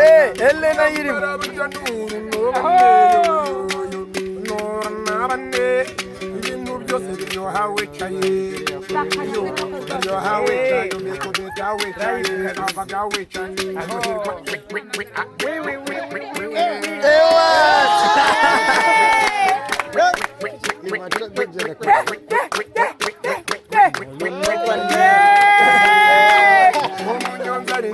Elena yirimo ibintu byose biryoha wicaye biryoha wicaye umekobeta wicaye abaga wicaye umumotari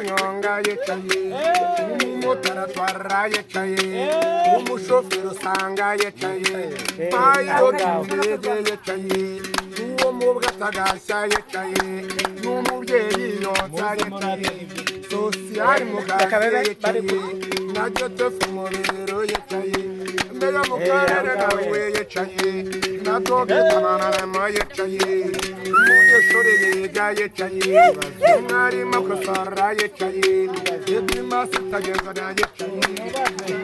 yicaye umushoferi usanga yicaye mayiro ndege yicaye uwo mu bwatagashya yicaye n'umubyeyi yonsa yicaye sosiyali muganga yicaye na josefu mubero yicaye mbere mu karere nawe yicaye na dogita manarama yicaye umunyeshuri yiga yicaye umwarimu akosora yicaye ibima sitageza na yicaye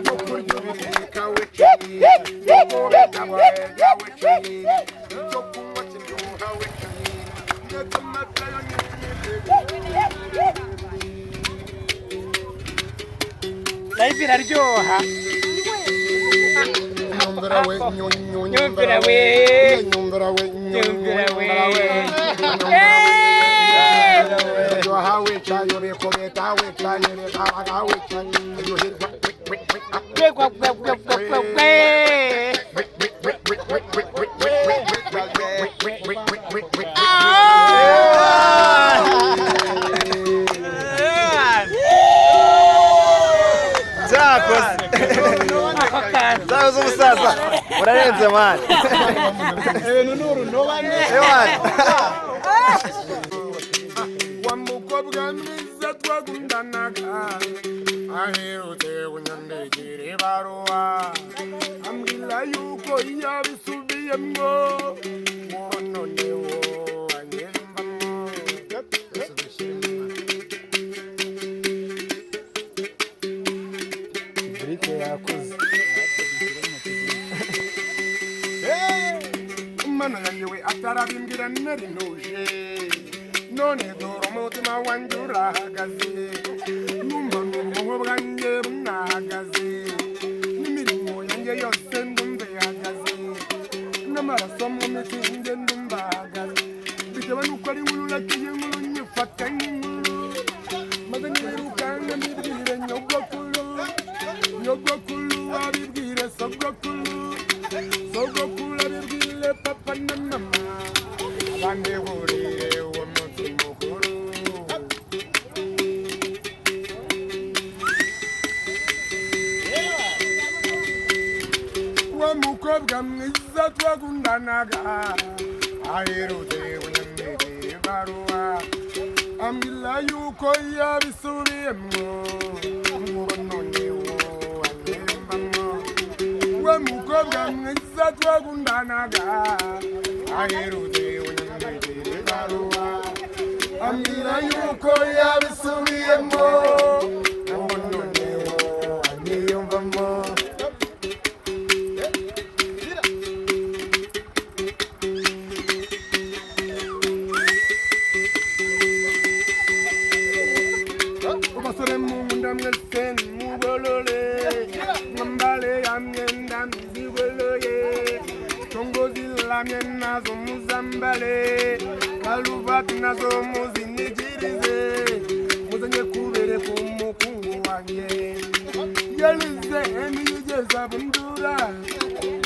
no kurya ubiteka wicaye no kubitabarega wicaye no kunywa kiryoha wicaye ndetse amatayo life iraryoha nyumvira we nyumvira we nyumvira we nyumvira we ryoha wicaye ubikubita wicaye bikabaga wicaye Zawe z'umusaza urarenze mani wa mukobwa mwiza twagundanaga aherutse kunyandikira ibaruwa ambwira yuko yabisubiyemo noneho anyiyumvamo Brite yakoze umwana yanjye we atarabimbwira nari ntuje none dore umutima wanjye urahagaze numva n'ubwonko bwanjye bunahagaze n'imirimo yanjye yose ndumva ihagaze n'amaraso mu mitsi njye ndumva ahagaze bitewe n'uko ari inkuru urakiye inkuru nyifata nk'inkuru maze nirukanga mbibwire nyogokuru abibwire sogokuru abibwire papa na mama abandi buriye uwo munsi mukuru wa mukobwa mwiza twagundanaga aherutse kunyandikira ibaruwa ambwira yuko yabisubiyemo mukobwa mwiza twagundanaga aherutse kunyandikira ibaruwa ambwira yuko yabisubiyemo noneho anyiyumvamo ubasore munda mwese mugolole mwambale yamyenda mizigoloye tongozi lamye nazo muzambale kaluvati nazo muzinigirize muzanye kubere ku mukungu wanjye yalize eniyigeza bundura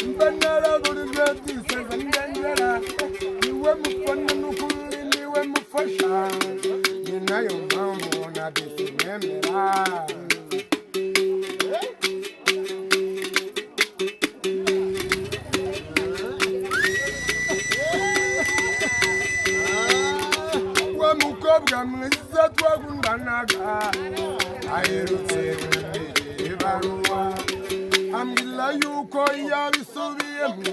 mbanaraburirwe byiseza ndengera niwe mufana n'ukuri niwe mufasha ni nayo mpamvu nabisimemera mukobwa mwiza twagundanaga aherutse kunyandikira ibaruwa ambwira yuko yabisubiyemo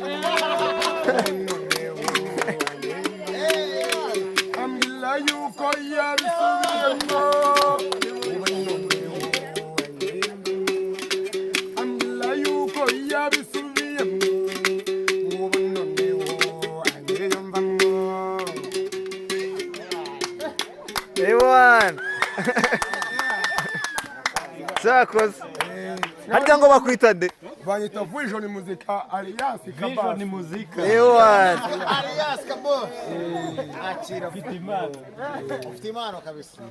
ambwira yuko yabisubiyemo ambwira yuko yabisubiyemo Everyone. cyakoze harya ngo bakwita nde bayita Vision Muzika alias Kabas. Vision Muzika. ewana Alias Kabo. Akira ufite impano kabisa.